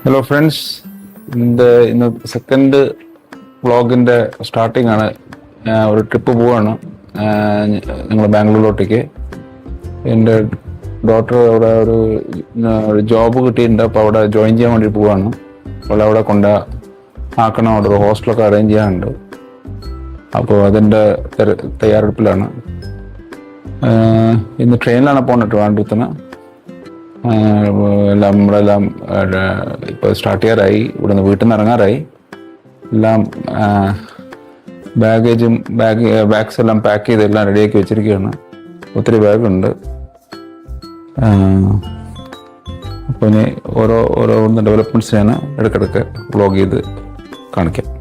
Hello friends, ഇന്ന് second വ്ളോഗിൻ്റെ starting ആണ്. ഒരു ട്രിപ്പ് പോവാണ് ഞങ്ങൾ ബാംഗ്ലൂരിലോട്ടേക്ക്. എൻ്റെ ഡോട്ടർ അവിടെ ഒരു ജോബ് കിട്ടിയിട്ടുണ്ട്. അപ്പോൾ അവിടെ ജോയിൻ ചെയ്യാൻ വേണ്ടി പോവാണ്. അപ്പോൾ അവിടെ ആക്കണം. അവിടെ ഒരു ഹോസ്റ്റലൊക്കെ അറേഞ്ച് ചെയ്യാനുണ്ട്. അപ്പോൾ അതിൻ്റെ തയ്യാറെടുപ്പിലാണ്. ഇന്ന് ട്രെയിനിലാണ് പോകുന്നത് ട്രിവാൻഡ്രത്തിന്. നമ്മളെല്ലാം ഇപ്പോൾ സ്റ്റാർട്ട് ചെയ്യാറായി. ഇവിടുന്ന് വീട്ടിൽ നിന്ന് ഇറങ്ങാറായി. എല്ലാം ബാഗ്സ് എല്ലാം പാക്ക് ചെയ്ത് എല്ലാം റെഡിയാക്കി വെച്ചിരിക്കുകയാണ്. ഒത്തിരി ബാഗുണ്ട്. അപ്പോൾ ഇനി ഓരോ ഡെവലപ്മെൻറ്റ്സിനാണ് ഇടയ്ക്കിടയ്ക്ക് വ്ളോഗ് ചെയ്ത് കാണിക്കാം.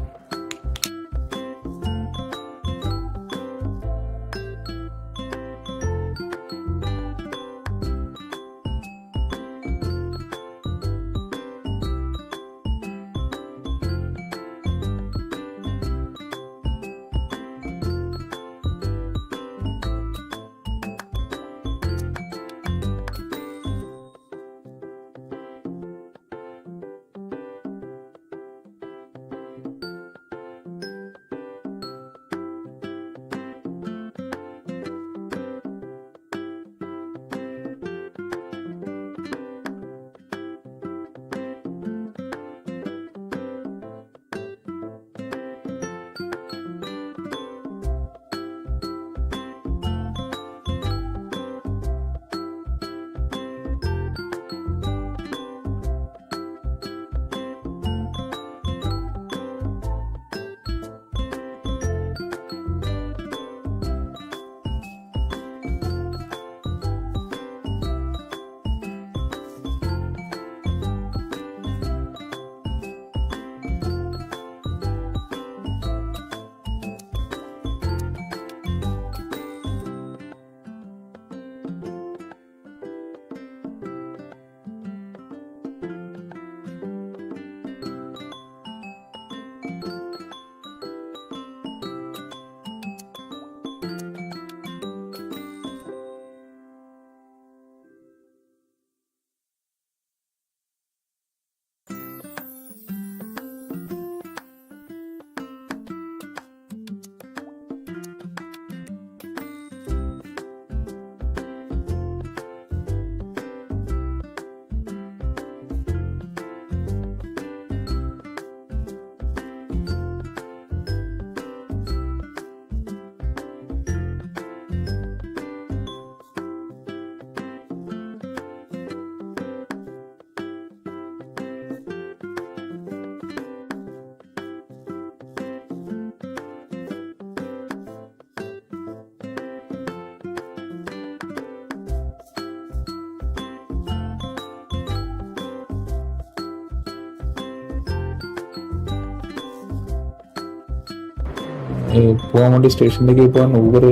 പോകാൻ വേണ്ടി സ്റ്റേഷനിലേക്ക് പോകാൻ ഊബർ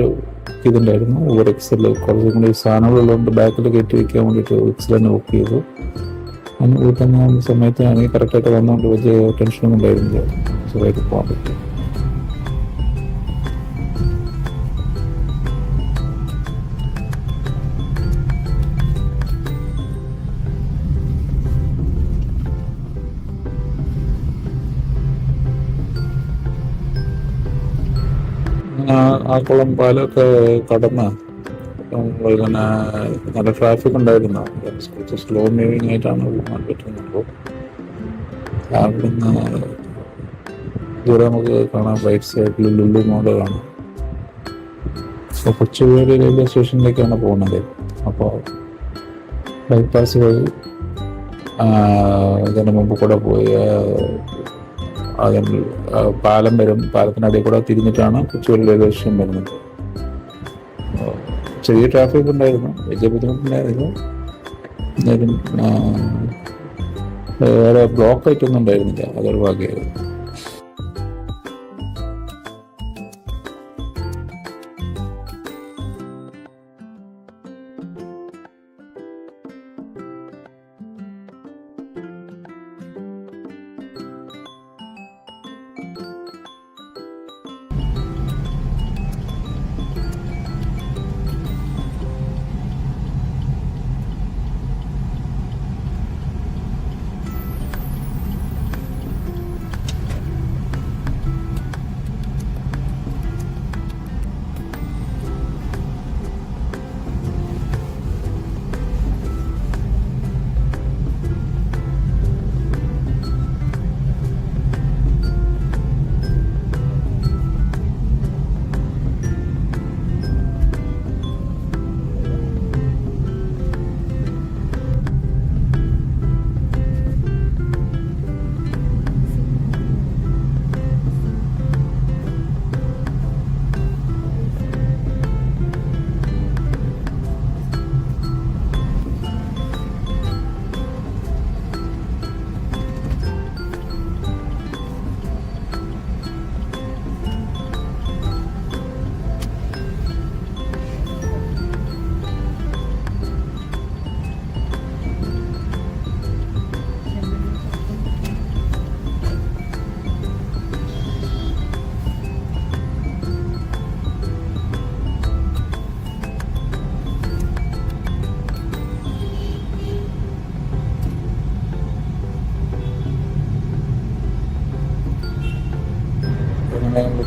ഇതുണ്ടായിരുന്നു. ഊബർ എക്സൽ കുറച്ചും കൂടി സാധനങ്ങളുള്ളതുകൊണ്ട് ബാക്കിൽ കയറ്റി വയ്ക്കാൻ വേണ്ടിയിട്ട് എക്സൽ തന്നെ ബുക്ക് ചെയ്തു. അതിന് കൂട്ടുന്ന സമയത്ത് ആണെങ്കിൽ കറക്റ്റായിട്ട് വന്നുകൊണ്ട് വലിയ ടെൻഷനൊന്നും ഉണ്ടായിരുന്നില്ല. സുഖമായിട്ട് പോകാൻ പറ്റും. ആ കുളം പാലമൊക്കെ കടന്ന് ഇങ്ങനെ നല്ല ട്രാഫിക് ഉണ്ടായിരുന്നു. കുറച്ച് സ്ലോ മൂവിങ് ആയിട്ടാണ് പോകാൻ പറ്റുന്നത്. അവിടുന്ന് ദൂരെ നമുക്ക് കാണാം, റൈറ്റ് സൈഡിൽ ലുലു മോള് കാണാം. അപ്പോൾ കൊച്ചുവേളി റെയിൽവേ സ്റ്റേഷനിലേക്കാണ് പോകുന്നത്. അപ്പോൾ ബൈപ്പാസ് വഴി ഇതിന് മുമ്പ് കൂടെ പോയി അതിൽ പാലം വരും. പാലത്തിനടിയിൽ കൂടെ തിരിഞ്ഞിട്ടാണ് കൊച്ചുവേളി റെയിൽവേ സ്റ്റേഷൻ വരുന്നത്. ചെറിയ ട്രാഫിക് ഉണ്ടായിരുന്നു, വലിയ ബുദ്ധിമുട്ടുണ്ടായിരുന്നു. എന്നാലും വേറെ ബ്ലോക്ക് ആയിട്ടൊന്നും ഉണ്ടായിരുന്നില്ല. അതൊരു ഭാഗ്യമായിരുന്നു.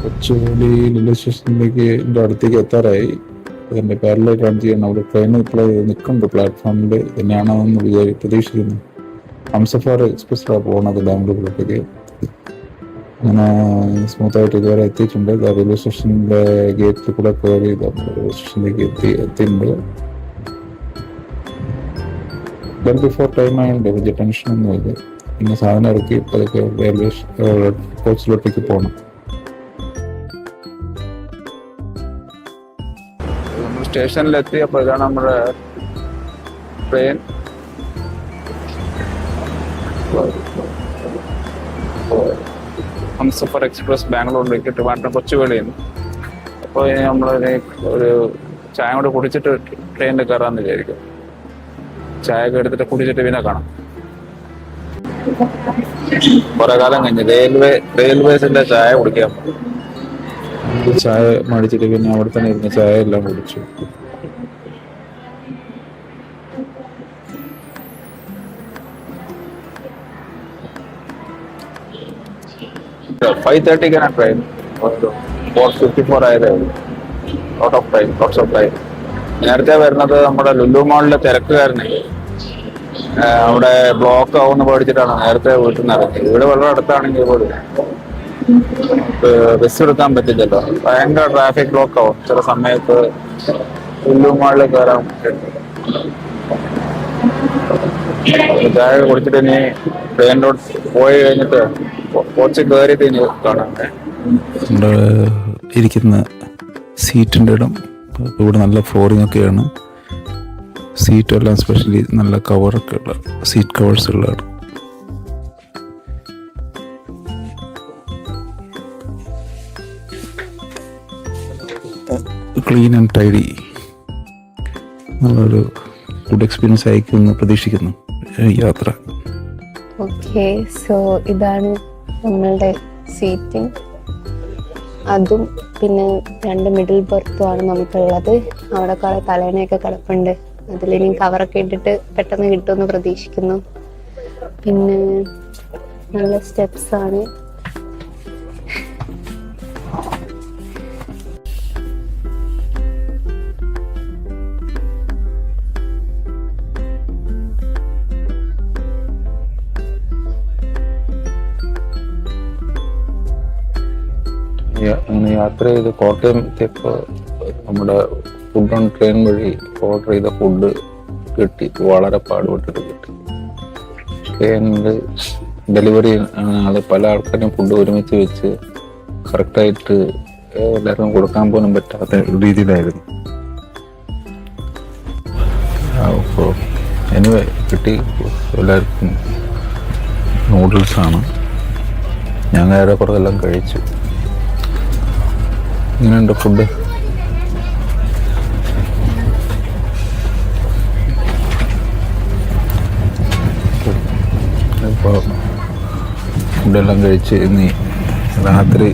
കൊച്ചുവേളി റെയിൽവേ സ്റ്റേഷനിലേക്ക് എൻ്റെ അടുത്തേക്ക് എത്താറായി. അതിൻ്റെ പാരലൽ റൺ ചെയ്യണം. അവിടെ ട്രെയിൻ ഇപ്പോൾ നിൽക്കുന്നുണ്ട് പ്ലാറ്റ്ഫോമിൽ. തന്നെയാണോ എന്ന് പ്രതീക്ഷിക്കുന്നു. ഹംസഫർ എക്സ്പ്രസ്സിലാണ് പോകുന്നത് ബാംഗ്ലൂരിലേക്ക്. അങ്ങനെ സ്മൂത്തായിട്ട് ഇതുവരെ എത്തിയിട്ടുണ്ട്. റെയിൽവേ സ്റ്റേഷനിലെ ഗേറ്റിൽ കൂടെ കയറി റെയിൽവേ സ്റ്റേഷനിലേക്ക് എത്തിയിട്ടുണ്ട്. ബിഫോർ ടൈം ആയതുകൊണ്ട് വലിയ ടെൻഷനൊന്നുമില്ല. പിന്നെ സാധനം ഇറക്കി അതൊക്കെ റെയിൽവേ കോച്ചിലോട്ടേക്ക് പോകണം. നമ്മൾ സ്റ്റേഷനിലെത്തിയപ്പോൾ ഇതാണ് നമ്മുടെ ട്രെയിൻ. ഹംസഫർ എക്സ്പ്രസ് ബാംഗ്ലൂരിലേക്ക് ട്രിവാൻഡ്രം കൊച്ചുവേളിയിൽ നിന്ന്. അപ്പോൾ നമ്മൾ ഒരു ചായ കൂടെ കുടിച്ചിട്ട് ട്രെയിനിൽ കയറാമെന്ന് വിചാരിക്കും. ചായ ഒക്കെ എടുത്തിട്ട് കുടിച്ചിട്ട് പിന്നെ കാണാം. കുറെ കാലം കഴിഞ്ഞ് റെയിൽവേസിന്റെ ചായ കുടിക്കാം. ചായ മേടിച്ചിട്ട് പിന്നെ അവിടെ തന്നെ ഇരുന്ന് ചായ എല്ലാം കുടിച്ചു. ട്രെയിൻ 4:54 ആയത്. Lots of time. നേരത്തെ വരുന്നത് നമ്മുടെ ലുലു മാളിലെ തിരക്കുകാരനെ അവിടെ ബ്ലോക്ക് ആവുമെന്ന് പേടിച്ചിട്ടാണ് നേരത്തെ വീട്ടിൽ നിന്ന് ഇറങ്ങിയത്. ഇവിടെ വളരെ അടുത്താണെങ്കിൽ പോലും ബസ് എടുക്കാൻ പറ്റില്ലല്ലോ. ഭയങ്കര ട്രാഫിക് ബ്ലോക്ക് ആവും ചില സമയത്ത്. ലുലു മാളിൽ കയറാൻ ചായ കുടിച്ചിട്ട് ഇനി ട്രെയിനിലോട്ട് പോയി കഴിഞ്ഞിട്ട് കോച്ച് കയറിയിട്ട് ഇനി കാണാം. ഇരിക്കുന്ന സീറ്റിൻ്റെ ഇടം ഇവിടെ നല്ല ഫ്ലോറിംഗ് ഒക്കെയാണ്. സീറ്റെല്ലാം സ്പെഷ്യലി നല്ല കവറൊക്കെ ഉള്ള സീറ്റ് കവേഴ്സ് ഉള്ളതാണ്. Clean and tidy. നല്ലൊരു ഗുഡ് എക്സ്പീരിയൻസ് ആയിരിക്കുമെന്ന് പ്രതീക്ഷിക്കുന്നു യാത്ര. ഓക്കെ, സോ ഇതാണ് നമ്മളുടെ സീറ്റിംഗ്. അതും പിന്നെ 2 മിഡിൽ ബർത്തുമാണ് നമുക്കുള്ളത്. അവിടെ കുറെ തലേണയൊക്കെ കിടപ്പുണ്ട്. അതിലിനി കവറൊക്കെ ഇട്ടിട്ട് പെട്ടെന്ന് കിട്ടുമെന്ന് പ്രതീക്ഷിക്കുന്നു. പിന്നെ നല്ല സ്റ്റെപ്സ് ആണ്. അങ്ങനെ യാത്ര ചെയ്ത് കോട്ടയം എത്തിയപ്പോൾ നമ്മുടെ ഫുഡ് ഓൺ ട്രെയിൻ വഴി ഓർഡർ ചെയ്ത ഫുഡ് കിട്ടി. വളരെ പാടുപെട്ടിട്ട് കിട്ടി. ട്രെയിനിൽ ഡെലിവറി ആള് പല ആൾക്കാരും ഫുഡ് ഒരുമിച്ച് വെച്ച് കറക്റ്റായിട്ട് എല്ലാവർക്കും കൊടുക്കാൻ പോലും പറ്റാത്ത രീതിയിലായിരുന്നു. അപ്പോൾ എനിവേ കിട്ടി. എല്ലാവർക്കും നൂഡിൽസാണ്. ഞാൻ നേരെ കുറച്ചെല്ലാം കഴിച്ചു. ഇങ്ങനെയുണ്ട് ഫുഡ്. ഇപ്പോൾ ഫുഡെല്ലാം കഴിച്ച് ഇനി രാത്രി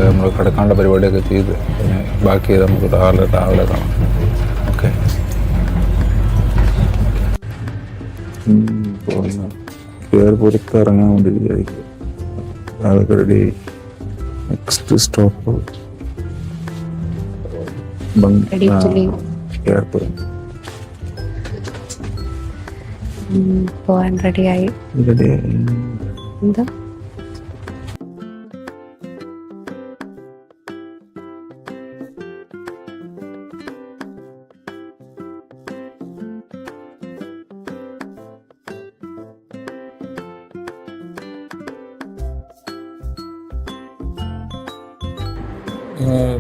നമ്മൾ കിടക്കാനുള്ള പരിപാടിയൊക്കെ ചെയ്ത് പിന്നെ ബാക്കി നമുക്ക് രാവിലെ കാണാം. ഓക്കെ, എയർപോർട്ടിൽ ഇറങ്ങാൻ വേണ്ടി വിചാരിക്കുക. അതൊക്കെ റെഡി. Next stop airport. പോവാൻ റെഡിയായി. എന്താ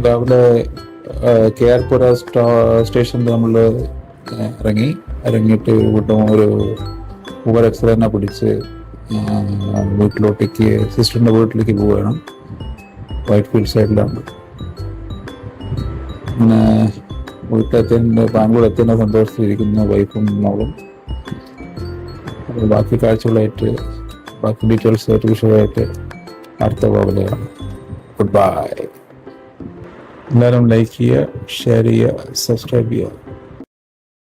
രാവിലെ KR-പുര സ്റ്റേഷനിൽ നമ്മൾ ഇറങ്ങിയിട്ട് ഒരു ഊബർ എക്സ് തന്നെ പിടിച്ച് വീട്ടിലോട്ടേക്ക് സിസ്റ്ററിൻ്റെ വീട്ടിലേക്ക് പോവുകയാണ്. വൈറ്റ് ഫീൽഡ് സൈഡിലാണ്. അങ്ങനെ വീട്ടിലെത്തിൻ്റെ ബാംഗ്ലൂർ എത്തുന്ന സന്തോഷത്തിലിരിക്കുന്ന വൈഫും മോളും. ബാക്കി കാഴ്ചകളായിട്ട് ബാക്കി ഡീറ്റെയിൽസ് ആയിട്ട് വിഷയമായിട്ട് അടുത്ത പോകലെയാണ്. Goodbye. എല്ലാവരും ലൈക്ക് ചെയ്യുക, ഷെയർ ചെയ്യുക, സബ്സ്ക്രൈബ് ചെയ്യുക.